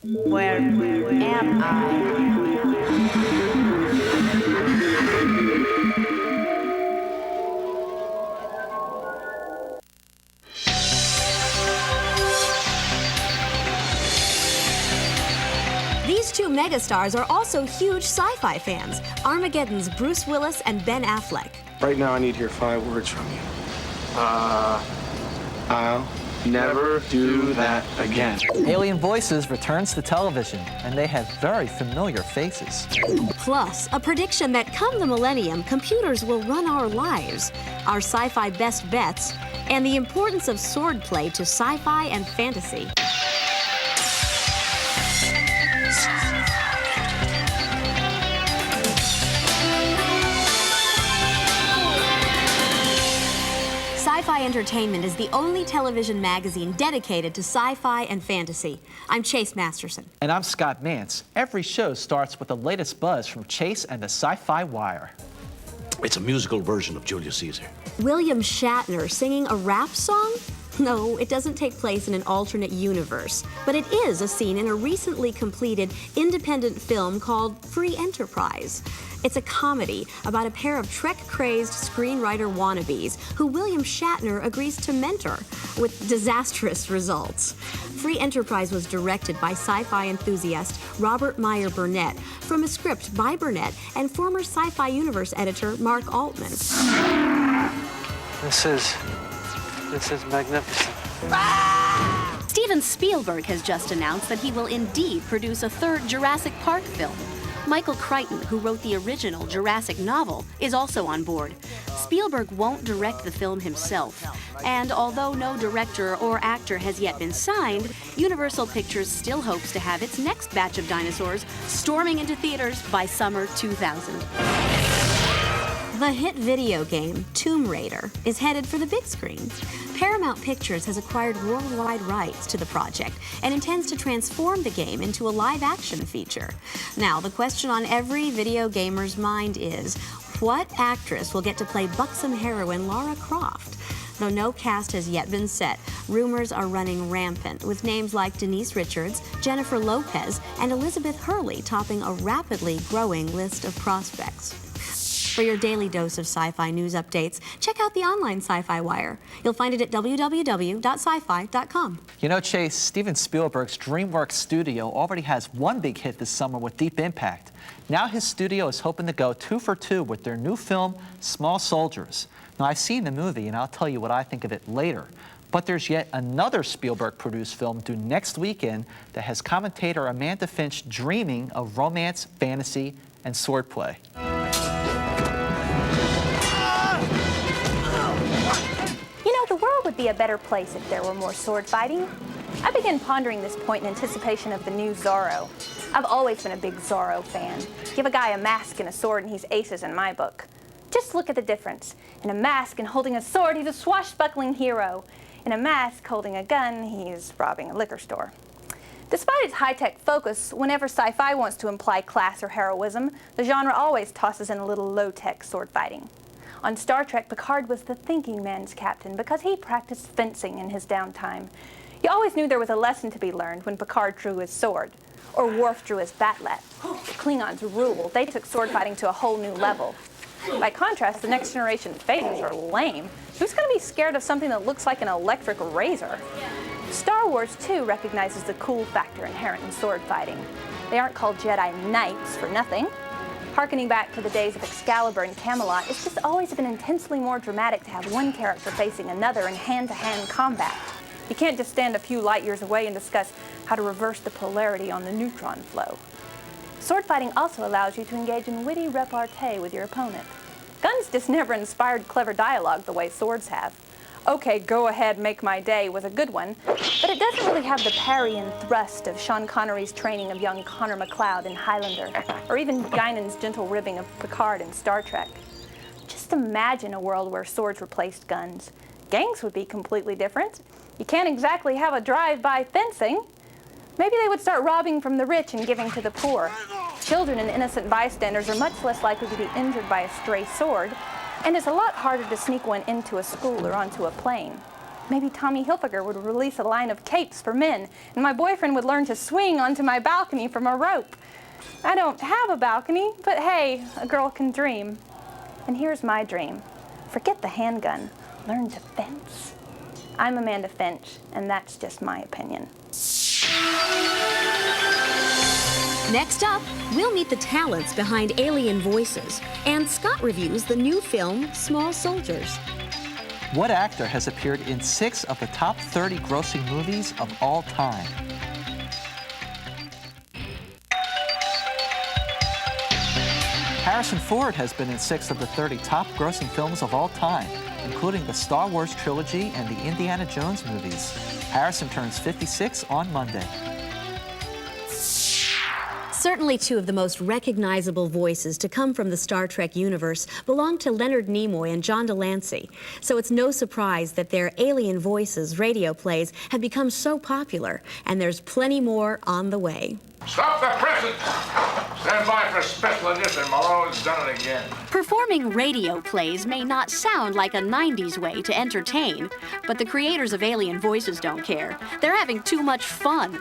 Where am I? These two megastars are also huge sci-fi fans. Armageddon's Bruce Willis and Ben Affleck. Right now, I need to hear 5 words from you. I'll never do that again. Alien Voices returns to television, and they have very familiar faces. Plus, a prediction that come the millennium, computers will run our lives, our sci-fi best bets, and the importance of swordplay to sci-fi and fantasy. SciFi Entertainment is the only television magazine dedicated to sci-fi and fantasy. I'm Chase Masterson. And I'm Scott Mance. Every show starts with the latest buzz from Chase and the Sci-Fi Wire. It's a musical version of Julius Caesar. William Shatner singing a rap song? No, it doesn't take place in an alternate universe, but it is a scene in a recently completed independent film called Free Enterprise. It's a comedy about a pair of Trek-crazed screenwriter wannabes who William Shatner agrees to mentor, with disastrous results. Free Enterprise was directed by sci-fi enthusiast Robert Meyer Burnett from a script by Burnett and former Sci-Fi Universe editor Mark Altman. This is magnificent. Steven Spielberg has just announced that he will indeed produce a third Jurassic Park film. Michael Crichton, who wrote the original Jurassic novel, is also on board. Spielberg won't direct the film himself, and although no director or actor has yet been signed, Universal Pictures still hopes to have its next batch of dinosaurs storming into theaters by summer 2000. The hit video game, Tomb Raider, is headed for the big screen. Paramount Pictures has acquired worldwide rights to the project and intends to transform the game into a live-action feature. Now, the question on every video gamer's mind is, what actress will get to play buxom heroine Lara Croft? Though no cast has yet been set, rumors are running rampant, with names like Denise Richards, Jennifer Lopez, and Elizabeth Hurley topping a rapidly growing list of prospects. For your daily dose of sci-fi news updates, check out the online Sci-Fi Wire. You'll find it at www.scifi.com. You know, Chase, Steven Spielberg's DreamWorks studio already has one big hit this summer with Deep Impact. Now his studio is hoping to go 2 for 2 with their new film, Small Soldiers. Now, I've seen the movie, and I'll tell you what I think of it later. But there's yet another Spielberg-produced film due next weekend that has commentator Amanda Finch dreaming of romance, fantasy, and swordplay. The world would be a better place if there were more sword fighting. I began pondering this point in anticipation of the new Zorro. I've always been a big Zorro fan. Give a guy a mask and a sword and he's aces in my book. Just look at the difference. In a mask and holding a sword, he's a swashbuckling hero. In a mask holding a gun, he's robbing a liquor store. Despite its high-tech focus, whenever sci-fi wants to imply class or heroism, the genre always tosses in a little low-tech sword fighting. On Star Trek, Picard was the thinking man's captain because he practiced fencing in his downtime. You always knew there was a lesson to be learned when Picard drew his sword, or Worf drew his bat'let. The Klingons ruled. They took sword fighting to a whole new level. By contrast, the next generation phasers are lame. Who's going to be scared of something that looks like an electric razor? Star Wars, too, recognizes the cool factor inherent in sword fighting. They aren't called Jedi Knights for nothing. Harkening back to the days of Excalibur and Camelot, it's just always been intensely more dramatic to have one character facing another in hand-to-hand combat. You can't just stand a few light years away and discuss how to reverse the polarity on the neutron flow. Sword fighting also allows you to engage in witty repartee with your opponent. Guns just never inspired clever dialogue the way swords have. Okay, go ahead, make my day was a good one, but it doesn't really have the parry and thrust of Sean Connery's training of young Connor McLeod in Highlander, or even Guinan's gentle ribbing of Picard in Star Trek. Just imagine a world where swords replaced guns. Gangs would be completely different. You can't exactly have a drive-by fencing. Maybe they would start robbing from the rich and giving to the poor. Children and innocent bystanders are much less likely to be injured by a stray sword, and it's a lot harder to sneak one into a school or onto a plane. Maybe Tommy Hilfiger would release a line of capes for men, and my boyfriend would learn to swing onto my balcony from a rope. I don't have a balcony, but hey, a girl can dream. And here's my dream. Forget the handgun. Learn to fence. I'm Amanda Finch, and that's just my opinion. Next up, we'll meet the talents behind Alien Voices, and Scott reviews the new film, Small Soldiers. What actor has appeared in 6 of the top 30 grossing movies of all time? Harrison Ford has been in 6 of the 30 top grossing films of all time, including the Star Wars trilogy and the Indiana Jones movies. Harrison turns 56 on Monday. Certainly 2 of the most recognizable voices to come from the Star Trek universe belong to Leonard Nimoy and John Delancey. So it's no surprise that their Alien Voices radio plays have become so popular, and there's plenty more on the way. Stop the presses! Stand by for special edition. Malone's done it again. Performing radio plays may not sound like a 90s way to entertain, but the creators of Alien Voices don't care. They're having too much fun.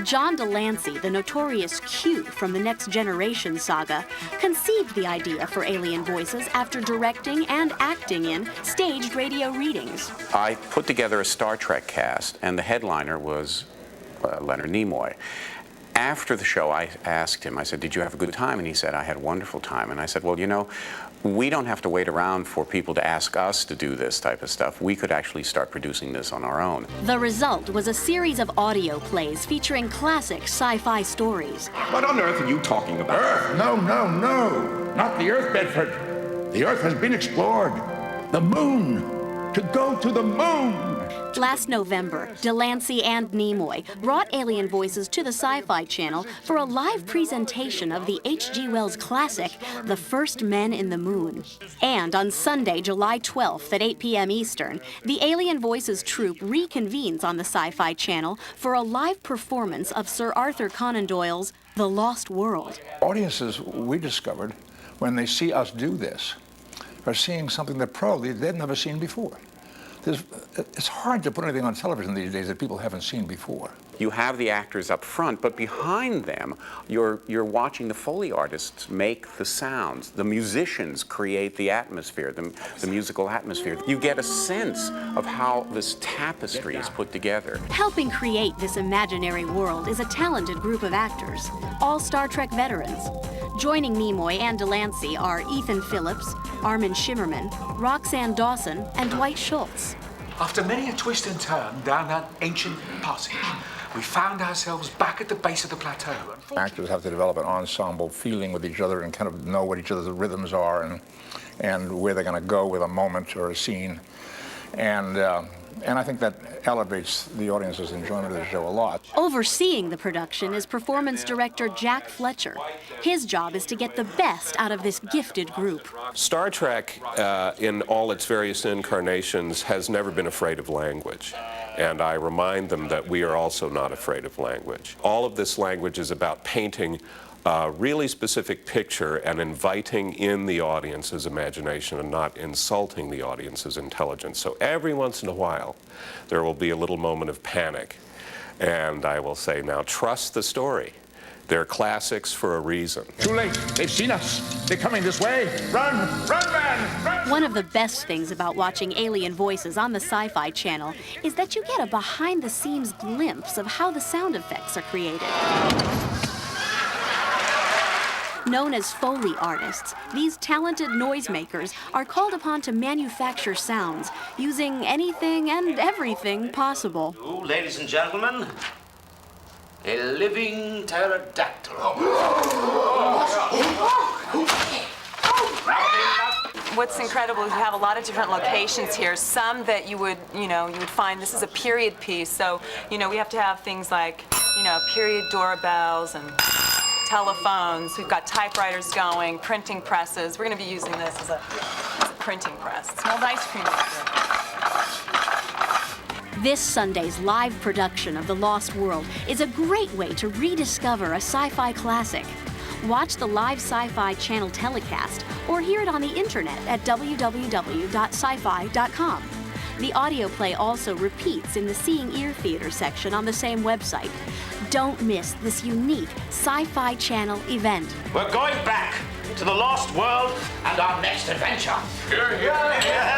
John Delancey, the notorious Q from the Next Generation saga, conceived the idea for Alien Voices after directing and acting in staged radio readings. I put together a Star Trek cast, and the headliner was Leonard Nimoy. After the show, I asked him, I said, did you have a good time? And he said, I had a wonderful time. And I said, well, you know, we don't have to wait around for people to ask us to do this type of stuff. We could actually start producing this on our own. The result was a series of audio plays featuring classic sci-fi stories. What on earth are you talking about? Earth? No, no, no. Not the Earth, Bedford. The Earth has been explored. The moon. To go to the moon. Last November, Delancey and Nimoy brought Alien Voices to the Sci-Fi Channel for a live presentation of the H.G. Wells classic, The First Men in the Moon. And on Sunday, July 12th at 8 p.m. Eastern, the Alien Voices troupe reconvenes on the Sci-Fi Channel for a live performance of Sir Arthur Conan Doyle's The Lost World. Audiences, we discovered, when they see us do this, are seeing something that probably they've never seen before. It's hard to put anything on television these days that people haven't seen before. You have the actors up front, but behind them, you're watching the Foley artists make the sounds. The musicians create the atmosphere, the musical atmosphere. You get a sense of how this tapestry is put together. Helping create this imaginary world is a talented group of actors, all Star Trek veterans. Joining Nimoy and Delancey are Ethan Phillips, Armin Shimmerman, Roxanne Dawson, and Dwight Schultz. After many a twist and turn down that ancient passage, we found ourselves back at the base of the plateau. Actors have to develop an ensemble feeling with each other and kind of know what each other's rhythms are and where they're going to go with a moment or a scene. And I think that elevates the audience's enjoyment of the show a lot. Overseeing the production is performance director Jack Fletcher. His job is to get the best out of this gifted group. Star Trek, in all its various incarnations, has never been afraid of language. And I remind them that we are also not afraid of language. All of this language is about painting a really specific picture and inviting in the audience's imagination and not insulting the audience's intelligence. So every once in a while, there will be a little moment of panic. And I will say, now trust the story. They're classics for a reason. Too late. They've seen us. They're coming this way. Run! Run, man! Run! One of the best things about watching Alien Voices on the Sci-Fi Channel is that you get a behind-the-scenes glimpse of how the sound effects are created. Known as Foley artists, these talented noisemakers are called upon to manufacture sounds using anything and everything possible. Ladies and gentlemen, a living pterodactyl. What's incredible is we have a lot of different locations here. Some that you would find this is a period piece. So, we have to have things like, period doorbells and telephones. We've got typewriters going, printing presses. We're going to be using this as a printing press. It's an old ice cream maker. This Sunday's live production of The Lost World is a great way to rediscover a sci-fi classic. Watch the live Sci-Fi Channel telecast or hear it on the internet at www.scifi.com. The audio play also repeats in the Seeing Ear Theater section on the same website. Don't miss this unique Sci-Fi Channel event. We're going back to the Lost World and our next adventure. Here, here, here.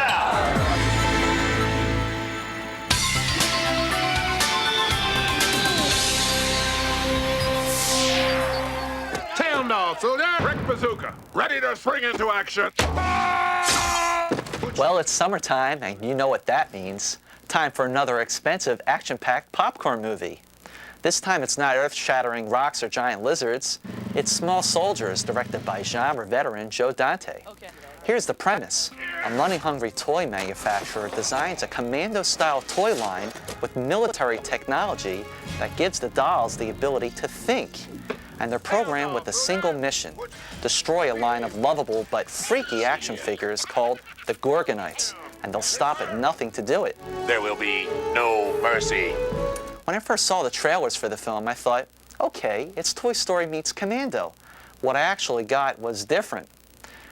Tail dog, soldier. Brick bazooka. Ready to spring into action. Well, it's summertime, and you know what that means. Time for another expensive, action-packed popcorn movie. This time it's not earth-shattering rocks or giant lizards. It's Small Soldiers, directed by genre veteran Joe Dante. Here's the premise. A money-hungry toy manufacturer designs a commando-style toy line with military technology that gives the dolls the ability to think. And they're programmed with a single mission: destroy a line of lovable but freaky action figures called the Gorgonites, and they'll stop at nothing to do it. There will be no mercy. When I first saw the trailers for the film, I thought, okay, it's Toy Story meets Commando. What I actually got was different.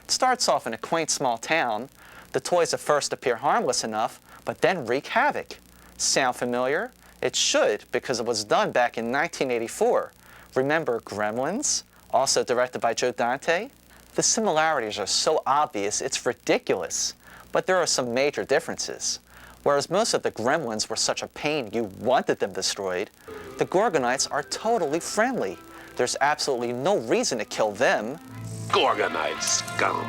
It starts off in a quaint small town. The toys at first appear harmless enough, but then wreak havoc. Sound familiar? It should, because it was done back in 1984. Remember Gremlins, also directed by Joe Dante? The similarities are so obvious, it's ridiculous. But there are some major differences. Whereas most of the Gremlins were such a pain you wanted them destroyed, the Gorgonites are totally friendly. There's absolutely no reason to kill them. Gorgonite scum.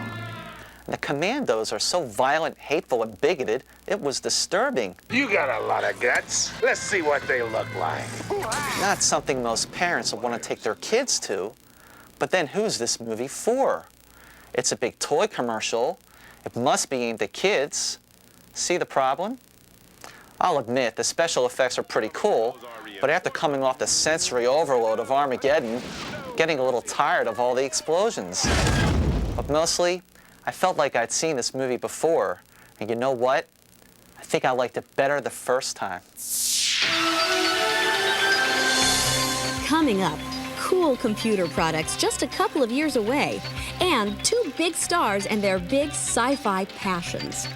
And the Commandos are so violent, hateful, and bigoted, it was disturbing. You got a lot of guts. Let's see what they look like. Not something most parents would want to take their kids to. But then who's this movie for? It's a big toy commercial. It must be aimed at kids. See the problem? I'll admit, the special effects are pretty cool, but after coming off the sensory overload of Armageddon, getting a little tired of all the explosions. But mostly, I felt like I'd seen this movie before, and you know what? I think I liked it better the first time. Coming up, cool computer products just a couple of years away, and two big stars and their big sci-fi passions.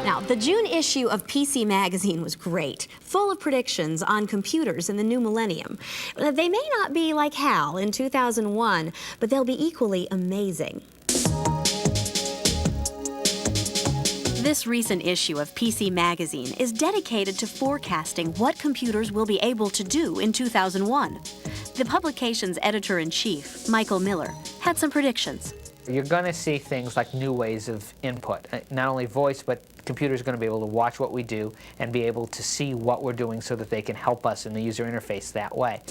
Now, the June issue of PC Magazine was great, full of predictions on computers in the new millennium. They may not be like HAL in 2001, but they'll be equally amazing. This recent issue of PC Magazine is dedicated to forecasting what computers will be able to do in 2001. The publication's editor-in-chief, Michael Miller, had some predictions. You're going to see things like new ways of input, not only voice, but computers are going to be able to watch what we do and be able to see what we're doing so that they can help us in the user interface that way.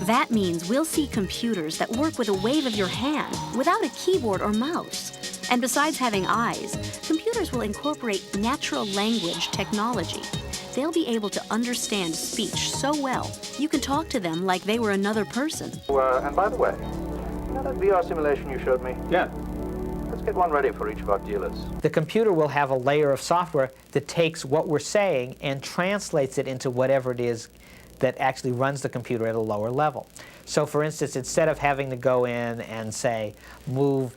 That means we'll see computers that work with a wave of your hand without a keyboard or mouse. And besides having eyes, computers will incorporate natural language technology. They'll be able to understand speech so well, you can talk to them like they were another person. And by the way, you know that VR simulation you showed me? Yeah. Let's get one ready for each of our dealers. The computer will have a layer of software that takes what we're saying and translates it into whatever it is that actually runs the computer at a lower level. So for instance, instead of having to go in and say, move,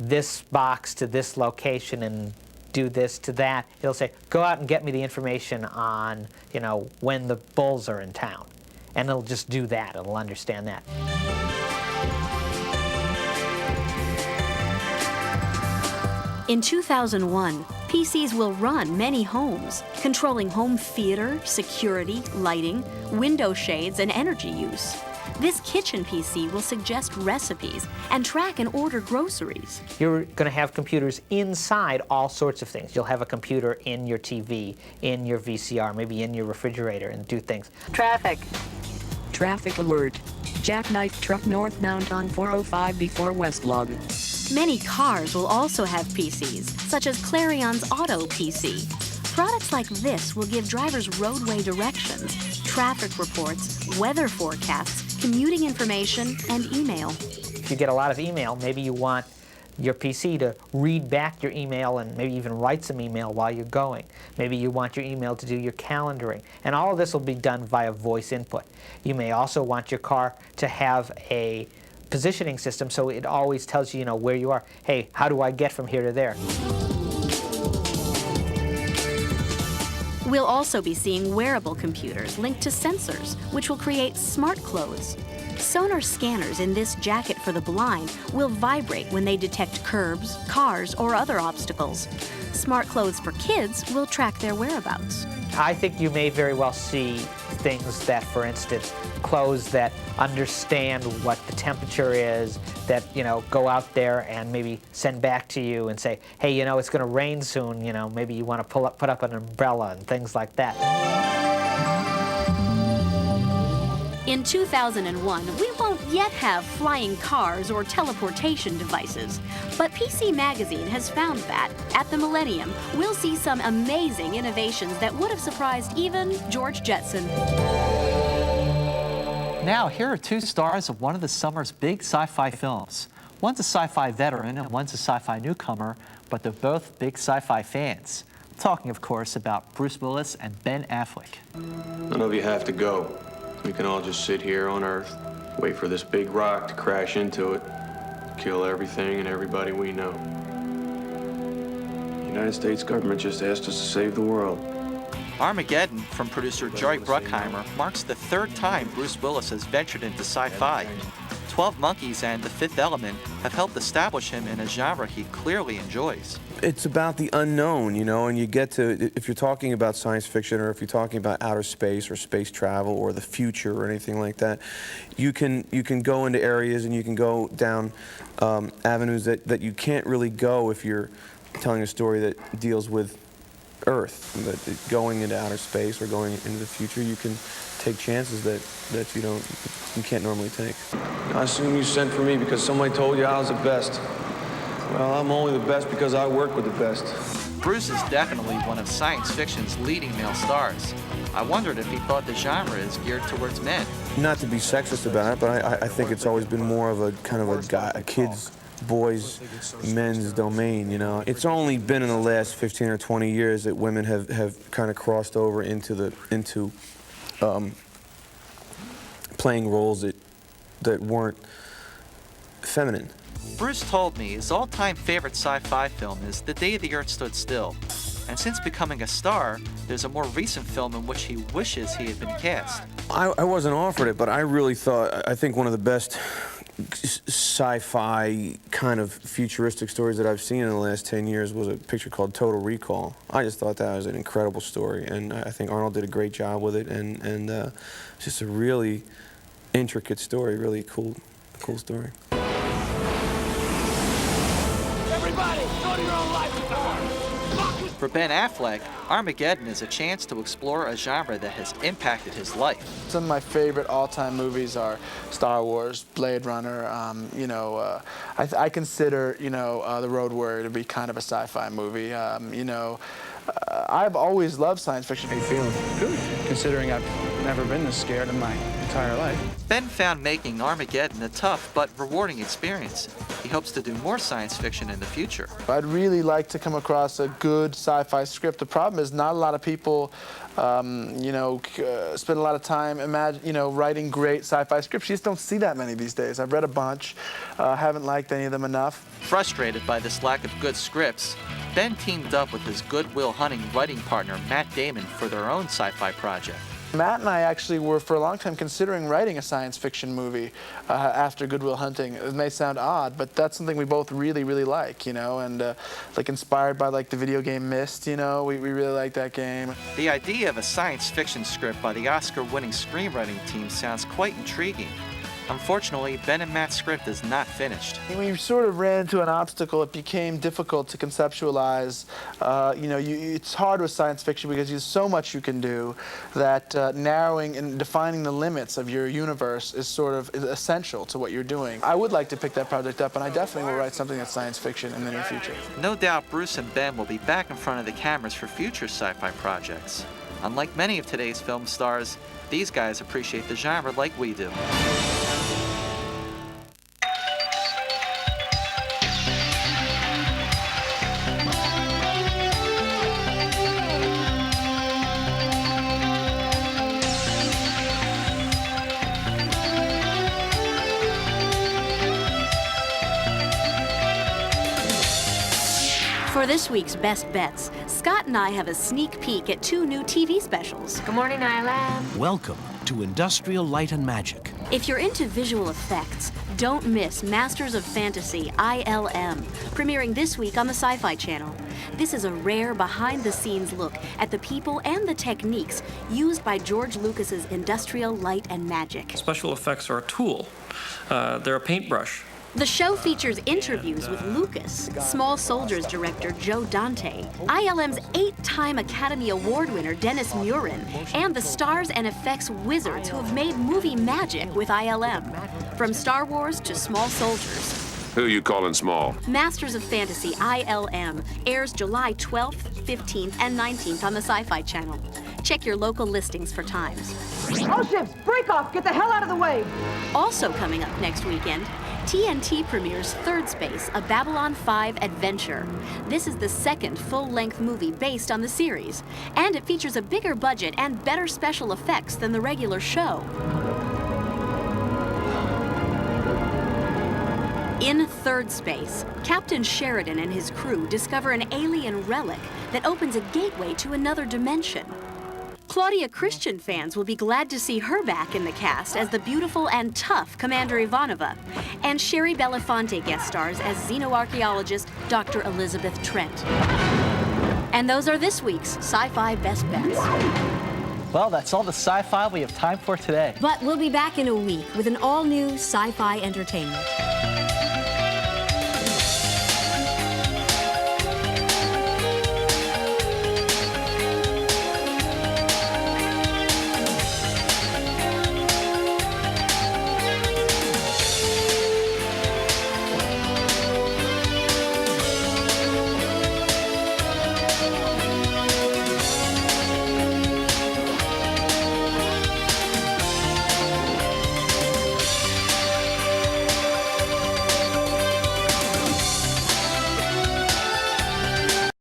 this box to this location and do this to that, it'll say, go out and get me the information on, when the bulls are in town. And it'll just do that. It'll understand that. In 2001, PCs will run many homes, controlling home theater, security, lighting, window shades, and energy use. This kitchen PC will suggest recipes and track and order groceries. You're going to have computers inside all sorts of things. You'll have a computer in your TV, in your VCR, maybe in your refrigerator, and do things. Traffic. Traffic alert. Jackknife truck northbound on 405 before West Log. Many cars will also have PCs, such as Clarion's Auto PC. Products like this will give drivers roadway directions, traffic reports, weather forecasts, commuting information, and email. If you get a lot of email, maybe you want your PC to read back your email and maybe even write some email while you're going. Maybe you want your email to do your calendaring. And all of this will be done via voice input. You may also want your car to have a positioning system, so it always tells you, where you are. Hey, how do I get from here to there? We'll also be seeing wearable computers linked to sensors, which will create smart clothes. Sonar scanners in this jacket for the blind will vibrate when they detect curbs, cars, or other obstacles. Smart clothes for kids will track their whereabouts. I think you may very well see things that, for instance, clothes that understand what the temperature is, that, go out there and maybe send back to you and say, hey, it's going to rain soon, maybe you want to put up an umbrella and things like that. In 2001, we won't yet have flying cars or teleportation devices, but PC Magazine has found that, at the millennium, we'll see some amazing innovations that would have surprised even George Jetson. Now, here are two stars of one of the summer's big sci-fi films. One's a sci-fi veteran and one's a sci-fi newcomer, but they're both big sci-fi fans. I'm talking, of course, about Bruce Willis and Ben Affleck. None of you have to go. We can all just sit here on Earth, wait for this big rock to crash into it, kill everything and everybody we know. The United States government just asked us to save the world. Armageddon, from producer Jerry Bruckheimer, marks the third time Bruce Willis has ventured into sci-fi. 12 Monkeys and The Fifth Element have helped establish him in a genre he clearly enjoys. It's about the unknown, and you get to, if you're talking about science fiction or if you're talking about outer space or space travel or the future or anything like that, you can go into areas and you can go down avenues that you can't really go if you're telling a story that deals with Earth. But going into outer space or going into the future, you can take chances that you can't normally take. I assume you sent for me because somebody told you I was the best. Well, I'm only the best because I work with the best. Bruce is definitely one of science fiction's leading male stars. I wondered if he thought the genre is geared towards men. Not to be sexist about it, but I think it's always been more of a kind of a kid's, boys, men's domain, It's only been in the last 15 or 20 years that women have kind of crossed over into playing roles that weren't feminine. Bruce told me his all-time favorite sci-fi film is The Day the Earth Stood Still. And since becoming a star, there's a more recent film in which he wishes he had been cast. I wasn't offered it, but I think one of the best sci-fi kind of futuristic stories that I've seen in the last 10 years was a picture called Total Recall. I just thought that was an incredible story, and I think Arnold did a great job with it, and it's just a really intricate story, really cool story. Everybody, go to your own life support! For Ben Affleck, Armageddon is a chance to explore a genre that has impacted his life. Some of my favorite all-time movies are Star Wars, Blade Runner. I consider The Road Warrior to be kind of a sci-fi movie. I've always loved science fiction. How you feeling? Good, considering I've never been this scared in my entire life. Ben found making Armageddon a tough but rewarding experience. He hopes to do more science fiction in the future. I'd really like to come across a good sci-fi script. The problem is not a lot of people, spend a lot of time writing great sci-fi scripts. You just don't see that many these days. I've read a bunch, haven't liked any of them enough. Frustrated by this lack of good scripts, Ben teamed up with his Good Will Hunting writing partner Matt Damon for their own sci-fi project. Matt and I actually were for a long time considering writing a science fiction movie after Good Will Hunting. It may sound odd, but that's something we both really, really like, and inspired by the video game Myst, we really like that game. The idea of a science fiction script by the Oscar-winning screenwriting team sounds quite intriguing. Unfortunately, Ben and Matt's script is not finished. We sort of ran into an obstacle. It became difficult to conceptualize. It's hard with science fiction because there's so much you can do that narrowing and defining the limits of your universe is sort of essential to what you're doing. I would like to pick that project up, and I definitely will write something that's science fiction in the near future. No doubt Bruce and Ben will be back in front of the cameras for future sci-fi projects. Unlike many of today's film stars, these guys appreciate the genre like we do. this week's Best Bets, Scott and I have a sneak peek at 2 new TV specials. Good morning, ILM. Welcome to Industrial Light and Magic. If you're into visual effects, don't miss Masters of Fantasy, ILM, premiering this week on the Sci-Fi Channel. This is a rare behind-the-scenes look at the people and the techniques used by George Lucas's Industrial Light and Magic. Special effects are a tool. They're a paintbrush. The show features interviews with Lucas, Small Soldiers director Joe Dante, ILM's 8-time Academy Award winner Dennis Murin, and the stars and effects wizards who have made movie magic with ILM. From Star Wars to Small Soldiers. Who you calling small? Masters of Fantasy, ILM, airs July 12th, 15th, and 19th on the Sci-Fi Channel. Check your local listings for times. All ships, break off! Get the hell out of the way! Also coming up next weekend, TNT premieres Third Space, a Babylon 5 adventure. This is the second full-length movie based on the series, and it features a bigger budget and better special effects than the regular show. In Third Space, Captain Sheridan and his crew discover an alien relic that opens a gateway to another dimension. Claudia Christian fans will be glad to see her back in the cast as the beautiful and tough Commander Ivanova, and Sherry Belafonte guest stars as xenoarchaeologist Dr. Elizabeth Trent. And those are this week's Sci-Fi Best Bets. Well, that's all the sci-fi we have time for today. But we'll be back in a week with an all-new sci-fi entertainment.